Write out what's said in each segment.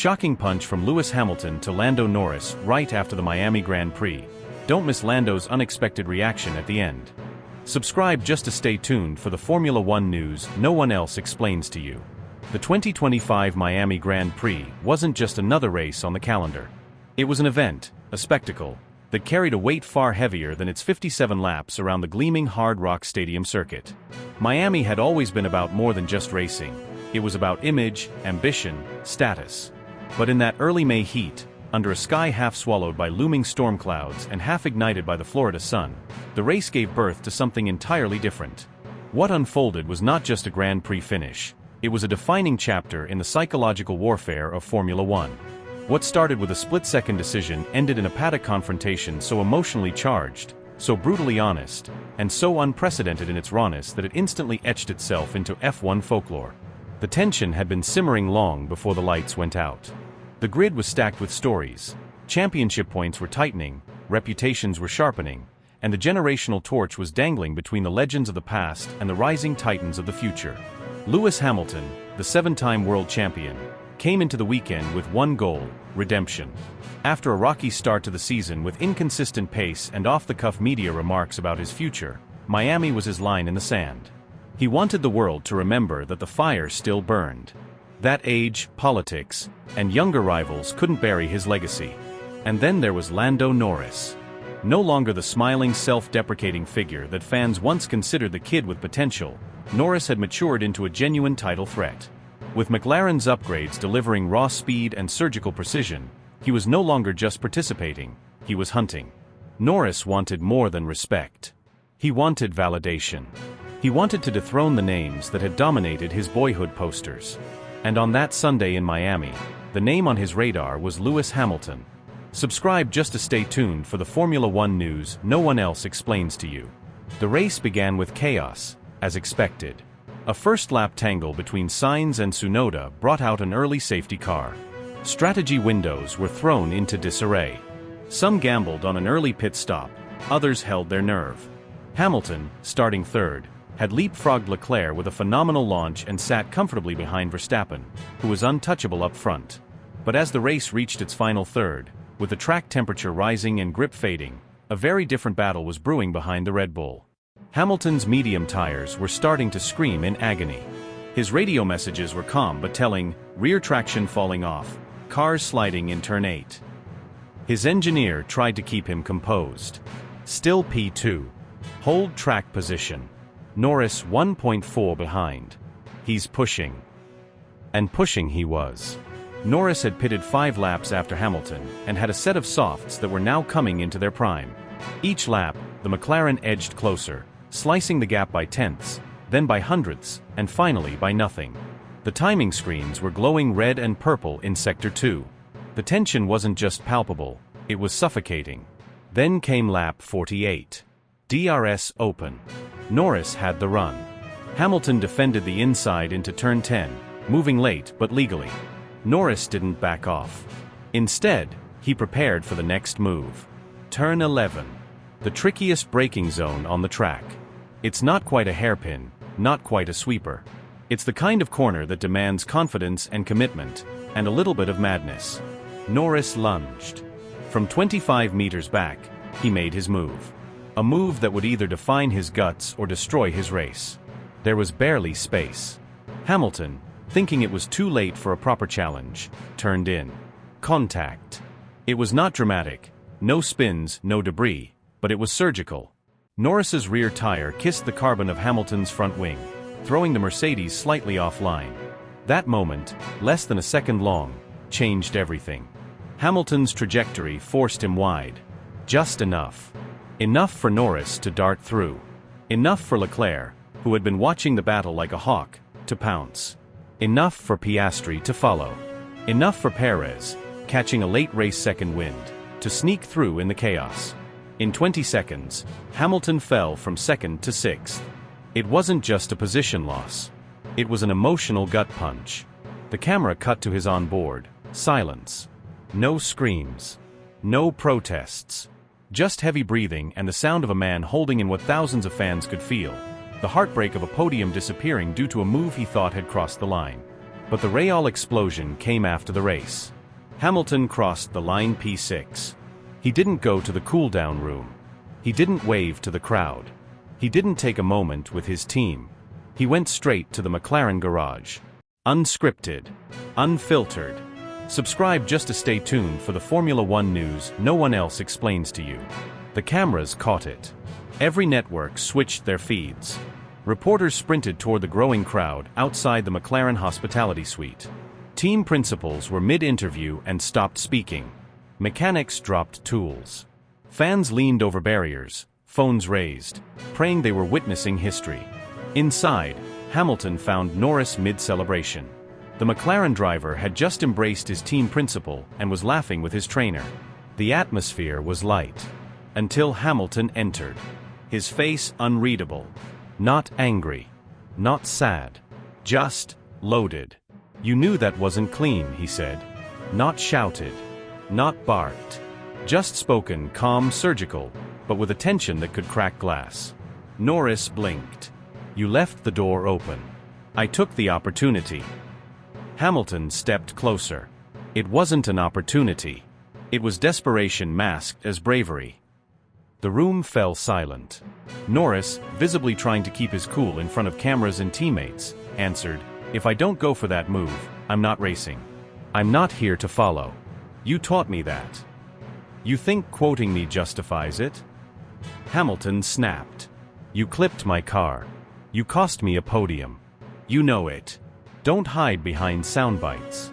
Shocking punch from Lewis Hamilton to Lando Norris right after the Miami Grand Prix. Don't miss Lando's unexpected reaction at the end. Subscribe just to stay tuned for the Formula One news no one else explains to you. The 2025 Miami Grand Prix wasn't just another race on the calendar. It was an event, a spectacle, that carried a weight far heavier than its 57 laps around the gleaming Hard Rock Stadium circuit. Miami had always been about more than just racing. It was about image, ambition, status. But in that early May heat, under a sky half swallowed by looming storm clouds and half ignited by the Florida sun, the race gave birth to something entirely different. What unfolded was not just a Grand Prix finish, it was a defining chapter in the psychological warfare of Formula One. What started with a split-second decision ended in a Paddock confrontation so emotionally charged, so brutally honest, and so unprecedented in its rawness that it instantly etched itself into F1 folklore. The tension had been simmering long before the lights went out. The grid was stacked with stories. Championship points were tightening, reputations were sharpening, and the generational torch was dangling between the legends of the past and the rising titans of the future. Lewis Hamilton, the seven-time world champion, came into the weekend with one goal: redemption. After a rocky start to the season with inconsistent pace and off-the-cuff media remarks about his future, Miami was his line in the sand. He wanted the world to remember that the fire still burned. That age, politics, and younger rivals couldn't bury his legacy. And then there was Lando Norris. No longer the smiling, self-deprecating figure that fans once considered the kid with potential, Norris had matured into a genuine title threat. With McLaren's upgrades delivering raw speed and surgical precision, he was no longer just participating, he was hunting. Norris wanted more than respect. He wanted validation. He wanted to dethrone the names that had dominated his boyhood posters. And on that Sunday in Miami, the name on his radar was Lewis Hamilton. Subscribe just to stay tuned for the Formula One news no one else explains to you. The race began with chaos, as expected. A first-lap tangle between Sainz and Tsunoda brought out an early safety car. Strategy windows were thrown into disarray. Some gambled on an early pit stop, others held their nerve. Hamilton, starting third, had leapfrogged Leclerc with a phenomenal launch and sat comfortably behind Verstappen, who was untouchable up front. But as the race reached its final third, with the track temperature rising and grip fading, a very different battle was brewing behind the Red Bull. Hamilton's medium tires were starting to scream in agony. His radio messages were calm but telling: rear traction falling off, cars sliding in turn 8. His engineer tried to keep him composed. Still P2. Hold track position. Norris 1.4 behind. He's pushing. And pushing he was. Norris had pitted 5 laps after Hamilton and had a set of softs that were now coming into their prime. Each lap, the McLaren edged closer, slicing the gap by tenths, then by hundredths, and finally by nothing. The timing screens were glowing red and purple in Sector 2. The tension wasn't just palpable, it was suffocating. Then came lap 48. DRS open. Norris had the run. Hamilton defended the inside into turn 10, moving late but legally. Norris didn't back off. Instead, he prepared for the next move. Turn 11. The trickiest braking zone on the track. It's not quite a hairpin, not quite a sweeper. It's the kind of corner that demands confidence and commitment, and a little bit of madness. Norris lunged. From 25 meters back, he made his move. A move that would either define his guts or destroy his race. There was barely space. Hamilton, thinking it was too late for a proper challenge, turned in. Contact. It was not dramatic, no spins, no debris, but it was surgical. Norris's rear tire kissed the carbon of Hamilton's front wing, throwing the Mercedes slightly offline. That moment, less than a second long, changed everything. Hamilton's trajectory forced him wide. Just enough. Enough for Norris to dart through. Enough for Leclerc, who had been watching the battle like a hawk, to pounce. Enough for Piastri to follow. Enough for Perez, catching a late race second wind, to sneak through in the chaos. In 20 seconds, Hamilton fell from second to 6th. It wasn't just a position loss. It was an emotional gut punch. The camera cut to his onboard. Silence. No screams. No protests. Just heavy breathing and the sound of a man holding in what thousands of fans could feel. The heartbreak of a podium disappearing due to a move he thought had crossed the line. But the real explosion came after the race. Hamilton crossed the line P6. He didn't go to the cool-down room. He didn't wave to the crowd. He didn't take a moment with his team. He went straight to the McLaren garage. Unscripted. Unfiltered. Subscribe just to stay tuned for the Formula One news no one else explains to you. The cameras caught it. Every network switched their feeds. Reporters sprinted toward the growing crowd outside the McLaren hospitality suite. Team principals were mid-interview and stopped speaking. Mechanics dropped tools. Fans leaned over barriers, phones raised, praying they were witnessing history. Inside, Hamilton found Norris mid-celebration. The McLaren driver had just embraced his team principal and was laughing with his trainer. The atmosphere was light. Until Hamilton entered. His face unreadable. Not angry. Not sad. Just loaded. You knew that wasn't clean, he said. Not shouted. Not barked. Just spoken calm, surgical, but with a tension that could crack glass. Norris blinked. You left the door open. I took the opportunity. Hamilton stepped closer. It wasn't an opportunity. It was desperation masked as bravery. The room fell silent. Norris, visibly trying to keep his cool in front of cameras and teammates, answered, "If I don't go for that move, I'm not racing. I'm not here to follow. You taught me that. You think quoting me justifies it?" Hamilton snapped. "You clipped my car. You cost me a podium. You know it. Don't hide behind sound bites."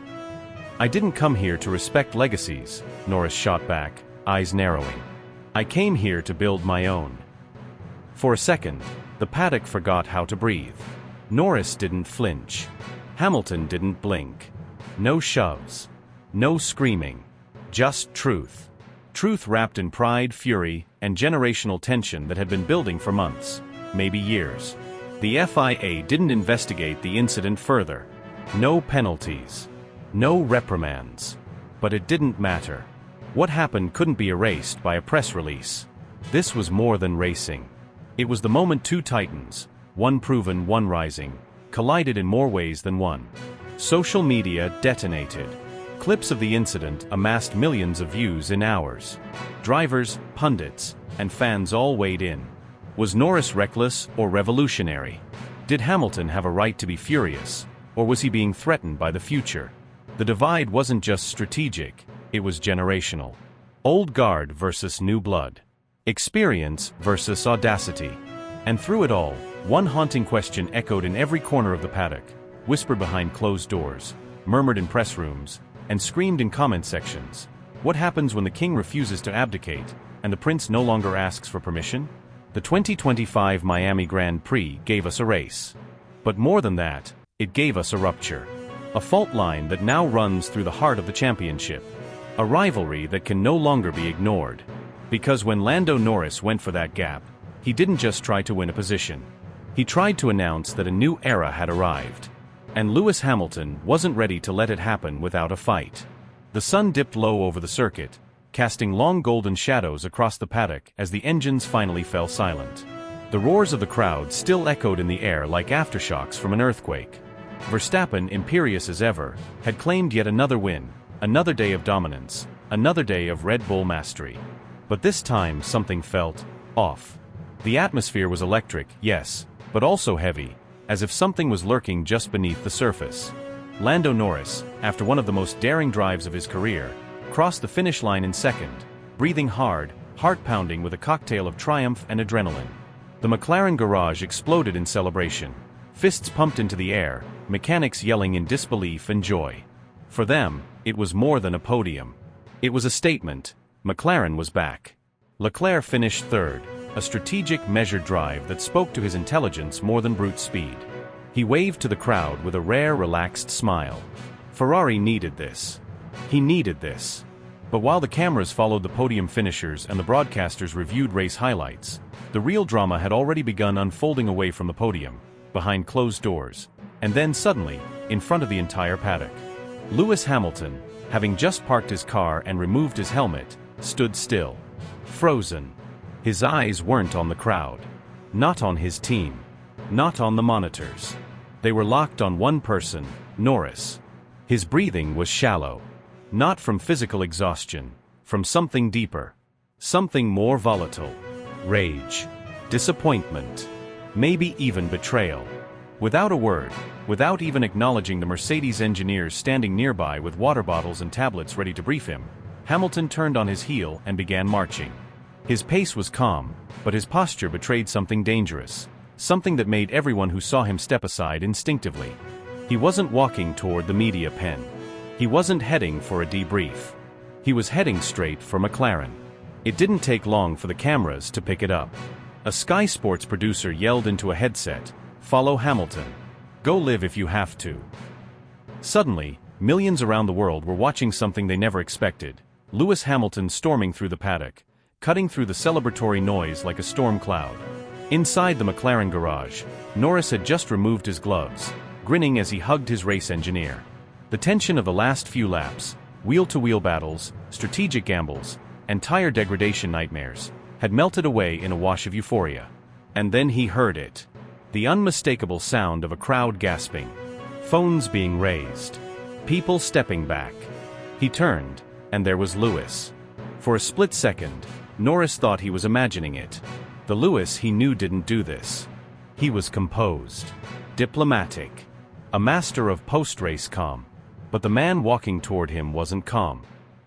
"I didn't come here to respect legacies," Norris shot back, eyes narrowing. "I came here to build my own." For a second, the paddock forgot how to breathe. Norris didn't flinch. Hamilton didn't blink. No shoves. No screaming. Just truth. Truth wrapped in pride, fury, and generational tension that had been building for months, maybe years. The FIA didn't investigate the incident further. No penalties. No reprimands. But it didn't matter. What happened couldn't be erased by a press release. This was more than racing. It was the moment two titans, one proven, one rising, collided in more ways than one. Social media detonated. Clips of the incident amassed millions of views in hours. Drivers, pundits, and fans all weighed in. Was Norris reckless or revolutionary? Did Hamilton have a right to be furious, or was he being threatened by the future? The divide wasn't just strategic, it was generational. Old guard versus new blood. Experience versus audacity. And through it all, one haunting question echoed in every corner of the paddock, whispered behind closed doors, murmured in press rooms, and screamed in comment sections. What happens when the king refuses to abdicate, and the prince no longer asks for permission? The 2025 Miami Grand Prix gave us a race. But more than that, it gave us a rupture. A fault line that now runs through the heart of the championship. A rivalry that can no longer be ignored. Because when Lando Norris went for that gap, he didn't just try to win a position. He tried to announce that a new era had arrived. And Lewis Hamilton wasn't ready to let it happen without a fight. The sun dipped low over the circuit, casting long golden shadows across the paddock as the engines finally fell silent. The roars of the crowd still echoed in the air like aftershocks from an earthquake. Verstappen, imperious as ever, had claimed yet another win, another day of dominance, another day of Red Bull mastery. But this time something felt off. The atmosphere was electric, yes, but also heavy, as if something was lurking just beneath the surface. Lando Norris, after one of the most daring drives of his career, crossed the finish line in second, breathing hard, heart pounding with a cocktail of triumph and adrenaline. The McLaren garage exploded in celebration. Fists pumped into the air, mechanics yelling in disbelief and joy. For them, it was more than a podium. It was a statement. McLaren was back. Leclerc finished third, a strategic, measured drive that spoke to his intelligence more than brute speed. He waved to the crowd with a rare, relaxed smile. Ferrari needed this. He needed this. But while the cameras followed the podium finishers and the broadcasters reviewed race highlights, the real drama had already begun unfolding away from the podium, behind closed doors, and then suddenly, in front of the entire paddock. Lewis Hamilton, having just parked his car and removed his helmet, stood still. Frozen. His eyes weren't on the crowd. Not on his team. Not on the monitors. They were locked on one person, Norris. His breathing was shallow. Not from physical exhaustion, from something deeper. Something more volatile. Rage. Disappointment. Maybe even betrayal. Without a word, without even acknowledging the Mercedes engineers standing nearby with water bottles and tablets ready to brief him, Hamilton turned on his heel and began marching. His pace was calm, but his posture betrayed something dangerous, something that made everyone who saw him step aside instinctively. He wasn't walking toward the media pen. He wasn't heading for a debrief. He was heading straight for McLaren. It didn't take long for the cameras to pick it up. A Sky Sports producer yelled into a headset, "Follow Hamilton. Go live if you have to." Suddenly, millions around the world were watching something they never expected. Lewis Hamilton storming through the paddock, cutting through the celebratory noise like a storm cloud. Inside the McLaren garage, Norris had just removed his gloves, grinning as he hugged his race engineer. The tension of the last few laps, wheel-to-wheel battles, strategic gambles, and tire degradation nightmares, had melted away in a wash of euphoria. And then he heard it. The unmistakable sound of a crowd gasping. Phones being raised. People stepping back. He turned, and there was Lewis. For a split second, Norris thought he was imagining it. The Lewis he knew didn't do this. He was composed. Diplomatic. A master of post-race calm. But the man walking toward him wasn't calm.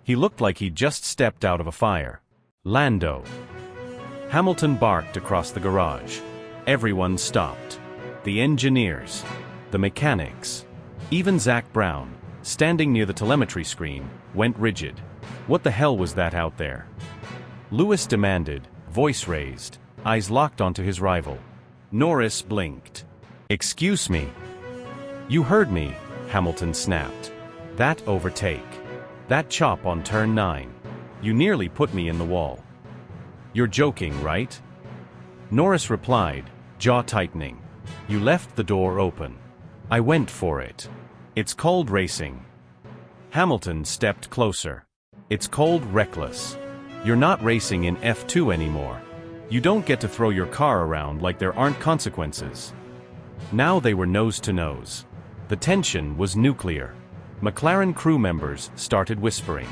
He looked like he'd just stepped out of a fire. Lando. Hamilton barked across the garage. Everyone stopped. The engineers. The mechanics. Even Zach Brown, standing near the telemetry screen, went rigid. What the hell was that out there? Lewis demanded, voice raised, eyes locked onto his rival. Norris blinked. "Excuse me." "You heard me," Hamilton snapped. "That overtake. That chop on turn 9. You nearly put me in the wall." "You're joking, right?" Norris replied, jaw tightening. "You left the door open. I went for it. It's called racing." Hamilton stepped closer. "It's called reckless. You're not racing in F2 anymore. You don't get to throw your car around like there aren't consequences." Now they were nose to nose. The tension was nuclear. McLaren crew members started whispering.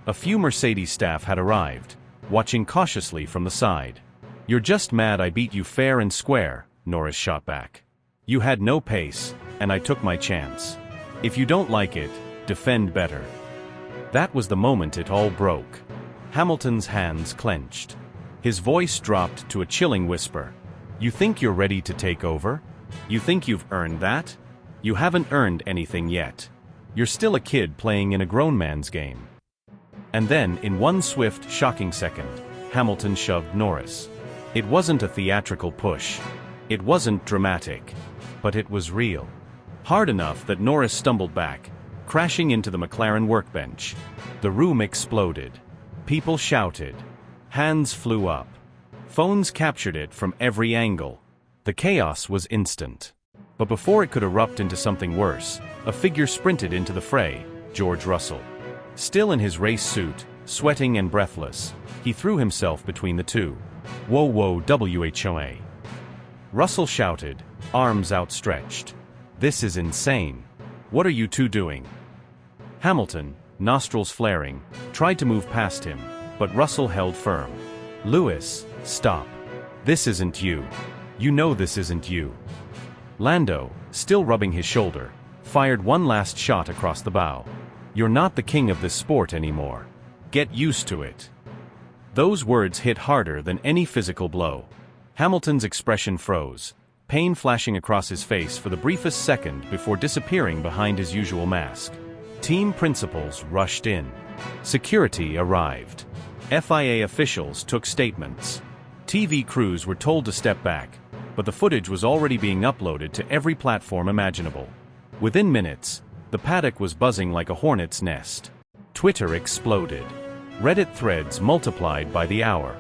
A few Mercedes staff had arrived, watching cautiously from the side. "You're just mad I beat you fair and square," Norris shot back. "You had no pace, and I took my chance. If you don't like it, defend better." That was the moment it all broke. Hamilton's hands clenched. His voice dropped to a chilling whisper. "You think you're ready to take over? You think you've earned that? You haven't earned anything yet. You're still a kid playing in a grown man's game." And then, in one swift, shocking second, Hamilton shoved Norris. It wasn't a theatrical push. It wasn't dramatic. But it was real. Hard enough that Norris stumbled back, crashing into the McLaren workbench. The room exploded. People shouted. Hands flew up. Phones captured it from every angle. The chaos was instant. But before it could erupt into something worse, a figure sprinted into the fray, George Russell. Still in his race suit, sweating and breathless, he threw himself between the two. "Whoa, whoa, WHOA." Russell shouted, arms outstretched. "This is insane. What are you two doing?" Hamilton, nostrils flaring, tried to move past him, but Russell held firm. "Lewis, stop. This isn't you. You know this isn't you." Lando, still rubbing his shoulder, fired one last shot across the bow. "You're not the king of this sport anymore. Get used to it." Those words hit harder than any physical blow. Hamilton's expression froze, pain flashing across his face for the briefest second before disappearing behind his usual mask. Team principals rushed in. Security arrived. FIA officials took statements. TV crews were told to step back, but the footage was already being uploaded to every platform imaginable. Within minutes, the paddock was buzzing like a hornet's nest. Twitter exploded. Reddit threads multiplied by the hour.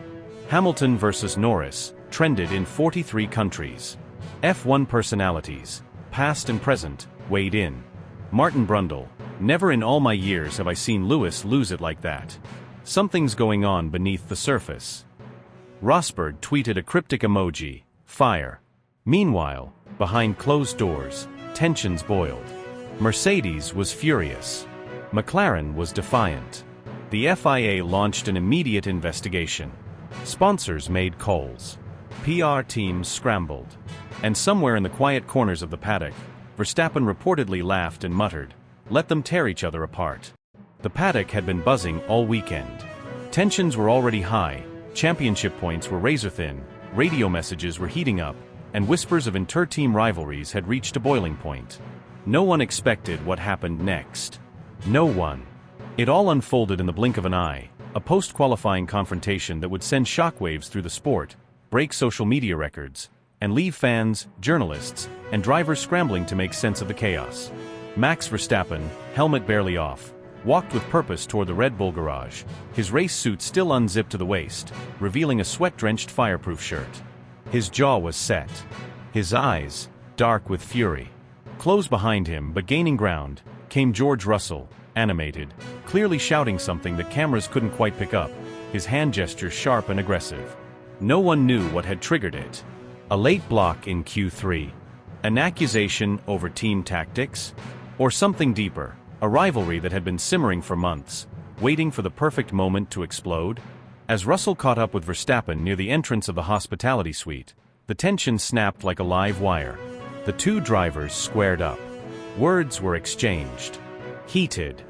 Hamilton versus Norris trended in 43 countries. F1 personalities, past and present, weighed in. Martin Brundle, "Never in all my years have I seen Lewis lose it like that. Something's going on beneath the surface." Rosberg tweeted a cryptic emoji, fire. Meanwhile, behind closed doors, tensions boiled. Mercedes was furious. McLaren was defiant. The FIA launched an immediate investigation. Sponsors made calls. PR teams scrambled. And somewhere in the quiet corners of the paddock, Verstappen reportedly laughed and muttered, "Let them tear each other apart." The paddock had been buzzing all weekend. Tensions were already high, championship points were razor-thin, radio messages were heating up, and whispers of inter-team rivalries had reached a boiling point. No one expected what happened next. No one. It all unfolded in the blink of an eye, a post-qualifying confrontation that would send shockwaves through the sport, break social media records, and leave fans, journalists, and drivers scrambling to make sense of the chaos. Max Verstappen, helmet barely off, walked with purpose toward the Red Bull garage, his race suit still unzipped to the waist, revealing a sweat-drenched fireproof shirt. His jaw was set. His eyes, dark with fury. Close behind him but gaining ground, came George Russell, animated, clearly shouting something that cameras couldn't quite pick up, his hand gestures sharp and aggressive. No one knew what had triggered it. A late block in Q3. An accusation over team tactics? Or something deeper, a rivalry that had been simmering for months, waiting for the perfect moment to explode? As Russell caught up with Verstappen near the entrance of the hospitality suite, the tension snapped like a live wire. The two drivers squared up. Words were exchanged. Heated.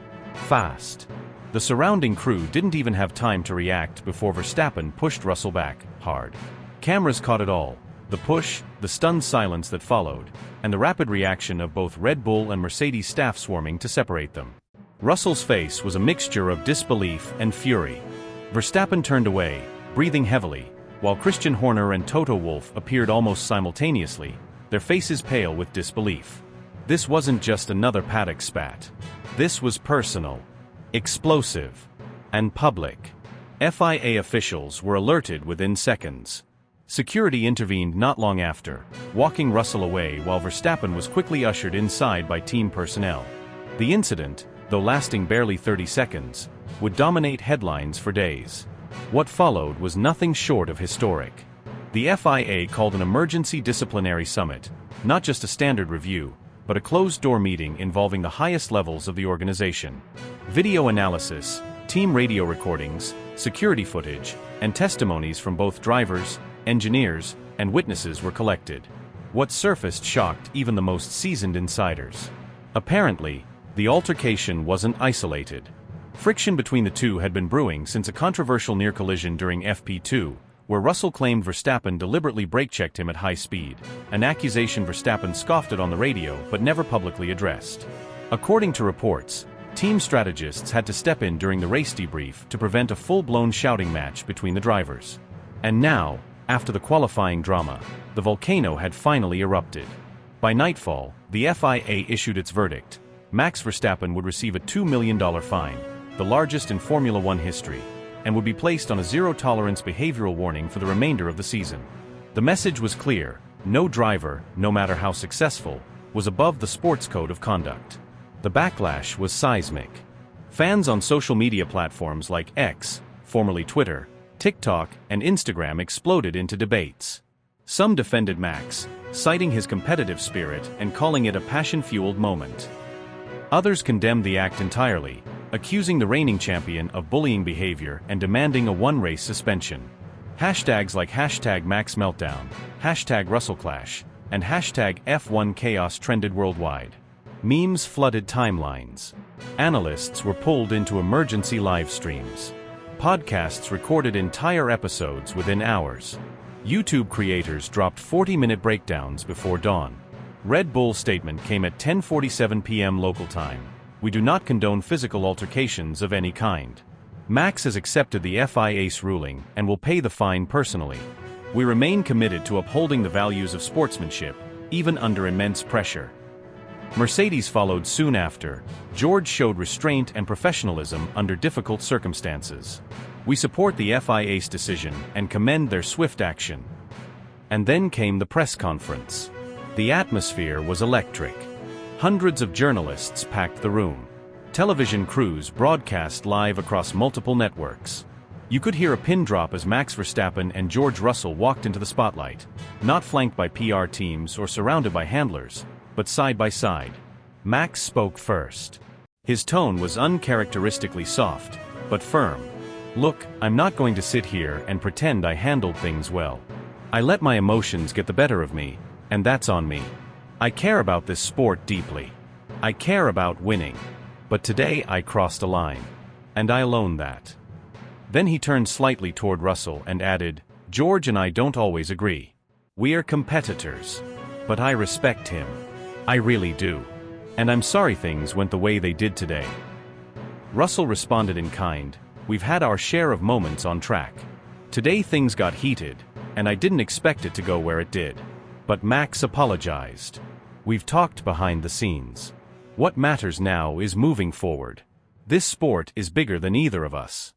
Fast. The surrounding crew didn't even have time to react before Verstappen pushed Russell back, hard. Cameras caught it all. The push, the stunned silence that followed, and the rapid reaction of both Red Bull and Mercedes staff swarming to separate them. Russell's face was a mixture of disbelief and fury. Verstappen turned away, breathing heavily, while Christian Horner and Toto Wolff appeared almost simultaneously, their faces pale with disbelief. This wasn't just another paddock spat. This was personal, explosive, and public. FIA officials were alerted within seconds. Security intervened not long after, walking Russell away while Verstappen was quickly ushered inside by team personnel. The incident, though lasting barely 30 seconds, would dominate headlines for days. What followed was nothing short of historic. The FIA called an emergency disciplinary summit, not just a standard review, but a closed-door meeting involving the highest levels of the organization. Video analysis, team radio recordings, security footage, and testimonies from both drivers, engineers, and witnesses were collected. What surfaced shocked even the most seasoned insiders. Apparently, the altercation wasn't isolated. Friction between the two had been brewing since a controversial near collision during FP2, where Russell claimed Verstappen deliberately brake-checked him at high speed, an accusation Verstappen scoffed at on the radio but never publicly addressed. According to reports, team strategists had to step in during the race debrief to prevent a full-blown shouting match between the drivers. And now, after the qualifying drama, the volcano had finally erupted. By nightfall, the FIA issued its verdict. Max Verstappen would receive a $2 million fine, the largest in Formula One history, and would be placed on a zero-tolerance behavioral warning for the remainder of the season. The message was clear: no driver, no matter how successful, was above the sports code of conduct. The backlash was seismic. Fans on social media platforms like X, formerly Twitter, TikTok, and Instagram exploded into debates. Some defended Max, citing his competitive spirit and calling it a passion-fueled moment. Others condemned the act entirely, accusing the reigning champion of bullying behavior and demanding a one-race suspension. Hashtags like #MaxMeltdown, #RussellClash, and #F1Chaos trended worldwide. Memes flooded timelines. Analysts were pulled into emergency live streams. Podcasts recorded entire episodes within hours. YouTube creators dropped 40-minute breakdowns before dawn. Red Bull's statement came at 10:47 p.m. local time. "We do not condone physical altercations of any kind." Max has accepted the FIA's ruling and will pay the fine personally. "We remain committed to upholding the values of sportsmanship, even under immense pressure." Mercedes followed soon after. George showed restraint and professionalism under difficult circumstances. "We support the FIA's decision and commend their swift action." And then came the press conference. The atmosphere was electric. Hundreds of journalists packed the room. Television crews broadcast live across multiple networks. You could hear a pin drop as Max Verstappen and George Russell walked into the spotlight, not flanked by PR teams or surrounded by handlers, but side by side. Max spoke first. His tone was uncharacteristically soft, but firm. "Look, I'm not going to sit here and pretend I handled things well. I let my emotions get the better of me, and that's on me. I care about this sport deeply. I care about winning. But today I crossed a line. And I'll own that." Then he turned slightly toward Russell and added, "George and I don't always agree. We're competitors. But I respect him. I really do. And I'm sorry things went the way they did today." Russell responded in kind, "We've had our share of moments on track. Today things got heated, and I didn't expect it to go where it did." But Max apologized. "We've talked behind the scenes. What matters now is moving forward. This sport is bigger than either of us."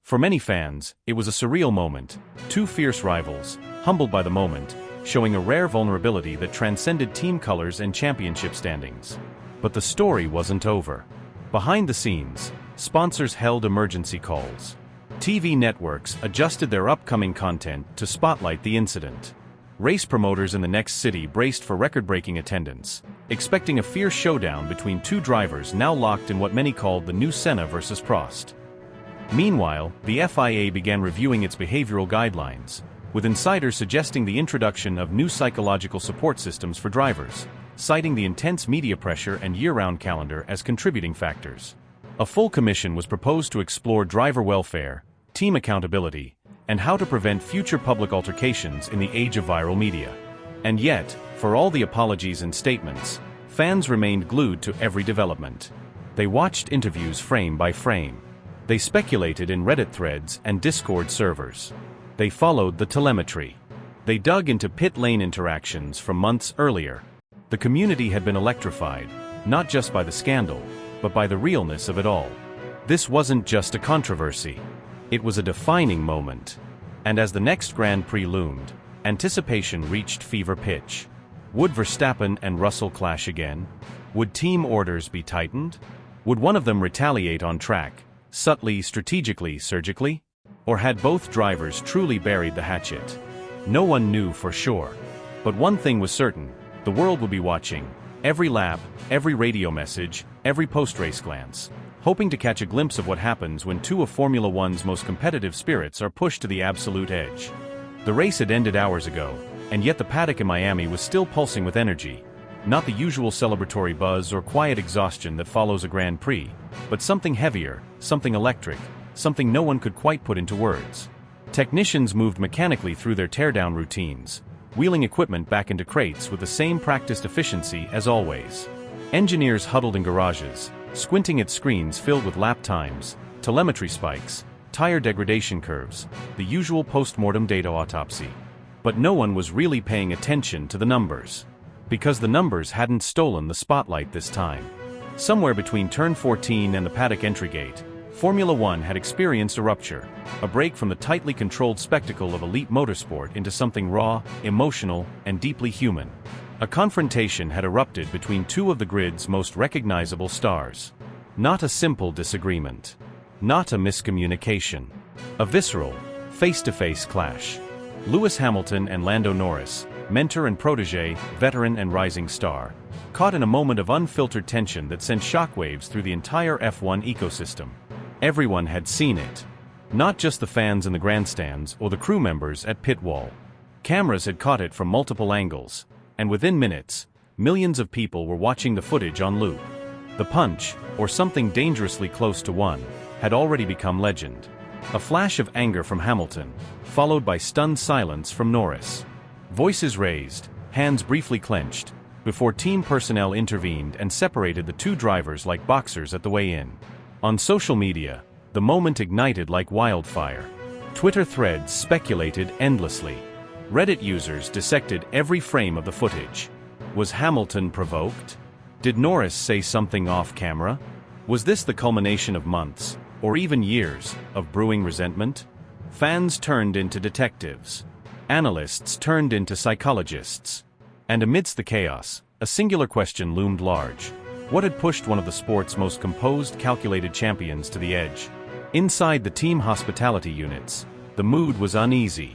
For many fans, it was a surreal moment. Two fierce rivals, humbled by the moment, showing a rare vulnerability that transcended team colors and championship standings. But the story wasn't over. Behind the scenes, sponsors held emergency calls. TV networks adjusted their upcoming content to spotlight the incident. Race promoters in the next city braced for record-breaking attendance, expecting a fierce showdown between two drivers now locked in what many called the new Senna versus Prost. Meanwhile, the FIA began reviewing its behavioral guidelines, with insiders suggesting the introduction of new psychological support systems for drivers, citing the intense media pressure and year-round calendar as contributing factors. A full commission was proposed to explore driver welfare, team accountability, and how to prevent future public altercations in the age of viral media. And yet, for all the apologies and statements, fans remained glued to every development. They watched interviews frame by frame. They speculated in Reddit threads and Discord servers. They followed the telemetry. They dug into pit lane interactions from months earlier. The community had been electrified, not just by the scandal, but by the realness of it all. This wasn't just a controversy. It was a defining moment. And as the next Grand Prix loomed, anticipation reached fever pitch. Would Verstappen and Russell clash again? Would team orders be tightened? Would one of them retaliate on track, subtly, strategically, surgically? Or had both drivers truly buried the hatchet? No one knew for sure. But one thing was certain, the world would be watching. Every lap, every radio message, every post-race glance, hoping to catch a glimpse of what happens when two of Formula One's most competitive spirits are pushed to the absolute edge. The race had ended hours ago, and yet the paddock in Miami was still pulsing with energy. Not the usual celebratory buzz or quiet exhaustion that follows a Grand Prix, but something heavier, something electric, something no one could quite put into words. Technicians moved mechanically through their teardown routines, wheeling equipment back into crates with the same practiced efficiency as always. Engineers huddled in garages, squinting at screens filled with lap times, telemetry spikes, tire degradation curves, the usual post-mortem data autopsy. But no one was really paying attention to the numbers. Because the numbers hadn't stolen the spotlight this time. Somewhere between turn 14 and the paddock entry gate, Formula One had experienced a rupture, a break from the tightly controlled spectacle of elite motorsport into something raw, emotional, and deeply human. A confrontation had erupted between two of the grid's most recognizable stars. Not a simple disagreement. Not a miscommunication. A visceral, face-to-face clash. Lewis Hamilton and Lando Norris, mentor and protege, veteran and rising star, caught in a moment of unfiltered tension that sent shockwaves through the entire F1 ecosystem. Everyone had seen it. Not just the fans in the grandstands or the crew members at pit wall. Cameras had caught it from multiple angles, and within minutes, millions of people were watching the footage on loop. The punch, or something dangerously close to one, had already become legend. A flash of anger from Hamilton, followed by stunned silence from Norris. Voices raised, hands briefly clenched, before team personnel intervened and separated the two drivers like boxers at the weigh-in. On social media, the moment ignited like wildfire. Twitter threads speculated endlessly. Reddit users dissected every frame of the footage. Was Hamilton provoked? Did Norris say something off camera? Was this the culmination of months, or even years, of brewing resentment? Fans turned into detectives. Analysts turned into psychologists. And amidst the chaos, a singular question loomed large. What had pushed one of the sport's most composed, calculated champions to the edge? Inside the team hospitality units, the mood was uneasy.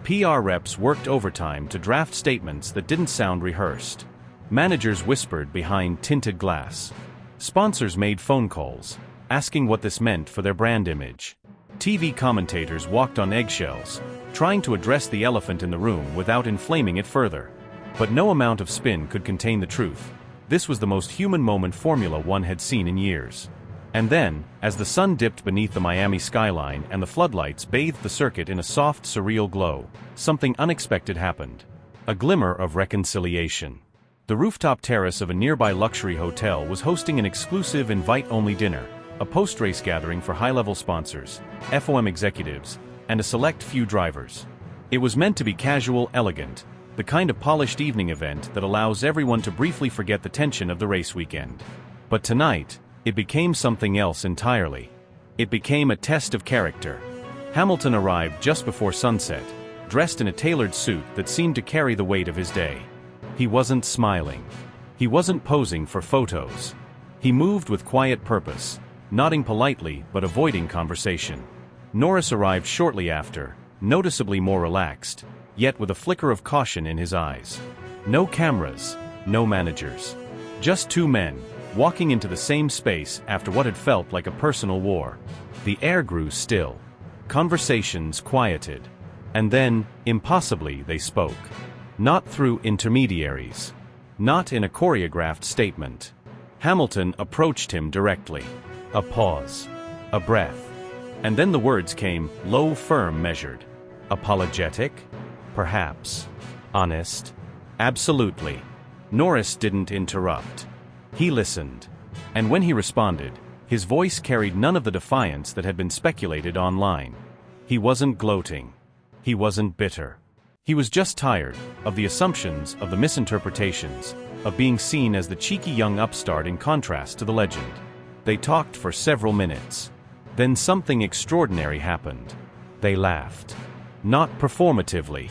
PR reps worked overtime to draft statements that didn't sound rehearsed. Managers whispered behind tinted glass. Sponsors made phone calls, asking what this meant for their brand image. TV commentators walked on eggshells, trying to address the elephant in the room without inflaming it further. But no amount of spin could contain the truth. This was the most human moment Formula One had seen in years. And then, as the sun dipped beneath the Miami skyline and the floodlights bathed the circuit in a soft, surreal glow, something unexpected happened. A glimmer of reconciliation. The rooftop terrace of a nearby luxury hotel was hosting an exclusive invite-only dinner, a post-race gathering for high-level sponsors, FOM executives, and a select few drivers. It was meant to be casual, elegant, the kind of polished evening event that allows everyone to briefly forget the tension of the race weekend. But tonight, it became something else entirely. It became a test of character. Hamilton arrived just before sunset, dressed in a tailored suit that seemed to carry the weight of his day. He wasn't smiling. He wasn't posing for photos. He moved with quiet purpose, nodding politely but avoiding conversation. Norris arrived shortly after, noticeably more relaxed, yet with a flicker of caution in his eyes. No cameras, no managers. Just two men, walking into the same space after what had felt like a personal war. The air grew still. Conversations quieted. And then, impossibly, they spoke. Not through intermediaries. Not in a choreographed statement. Hamilton approached him directly. A pause. A breath. And then the words came, low, firm, measured. Apologetic? Perhaps. Honest? Absolutely. Norris didn't interrupt. He listened. And when he responded, his voice carried none of the defiance that had been speculated online. He wasn't gloating. He wasn't bitter. He was just tired of the assumptions, of the misinterpretations, of being seen as the cheeky young upstart in contrast to the legend. They talked for several minutes. Then something extraordinary happened. They laughed. Not performatively.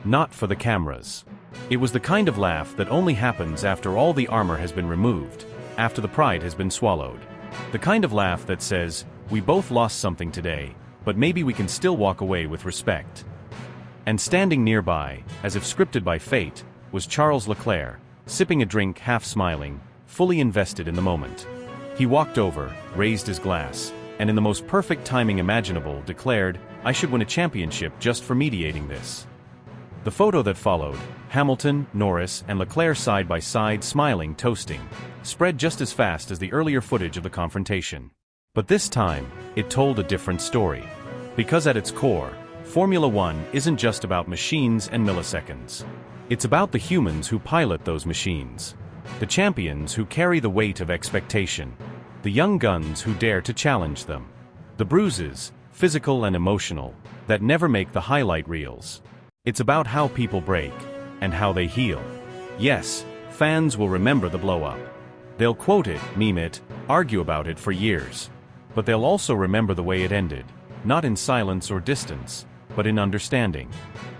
Not for the cameras. It was the kind of laugh that only happens after all the armor has been removed, after the pride has been swallowed. The kind of laugh that says, we both lost something today, but maybe we can still walk away with respect. And standing nearby, as if scripted by fate, was Charles Leclerc, sipping a drink, half smiling, fully invested in the moment. He walked over, raised his glass, and in the most perfect timing imaginable declared, I should win a championship just for mediating this. The photo that followed, Hamilton, Norris, and Leclerc side by side smiling, toasting, spread just as fast as the earlier footage of the confrontation. But this time, it told a different story. Because at its core, Formula One isn't just about machines and milliseconds. It's about the humans who pilot those machines. The champions who carry the weight of expectation. The young guns who dare to challenge them. The bruises, physical and emotional, that never make the highlight reels. It's about how people break, and how they heal. Yes, fans will remember the blow-up. They'll quote it, meme it, argue about it for years. But they'll also remember the way it ended, not in silence or distance, but in understanding.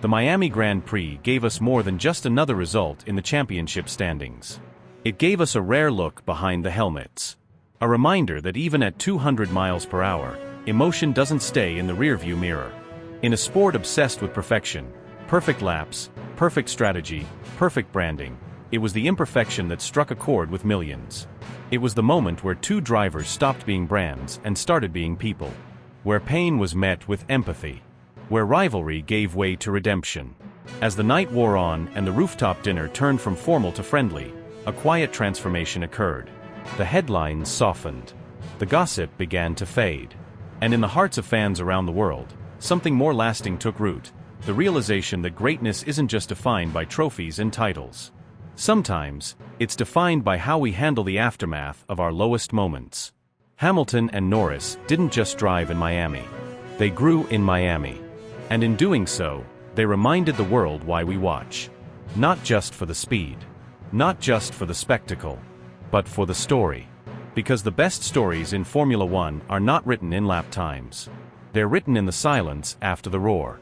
The Miami Grand Prix gave us more than just another result in the championship standings. It gave us a rare look behind the helmets. A reminder that even at 200 miles per hour, emotion doesn't stay in the rearview mirror. In a sport obsessed with perfection, perfect laps, perfect strategy, perfect branding, it was the imperfection that struck a chord with millions. It was the moment where two drivers stopped being brands and started being people. Where pain was met with empathy. Where rivalry gave way to redemption. As the night wore on and the rooftop dinner turned from formal to friendly, a quiet transformation occurred. The headlines softened. The gossip began to fade. And in the hearts of fans around the world, something more lasting took root. The realization that greatness isn't just defined by trophies and titles. Sometimes, it's defined by how we handle the aftermath of our lowest moments. Hamilton and Norris didn't just drive in Miami. They grew in Miami. And in doing so, they reminded the world why we watch. Not just for the speed. Not just for the spectacle. But for the story. Because the best stories in Formula One are not written in lap times. They're written in the silence after the roar.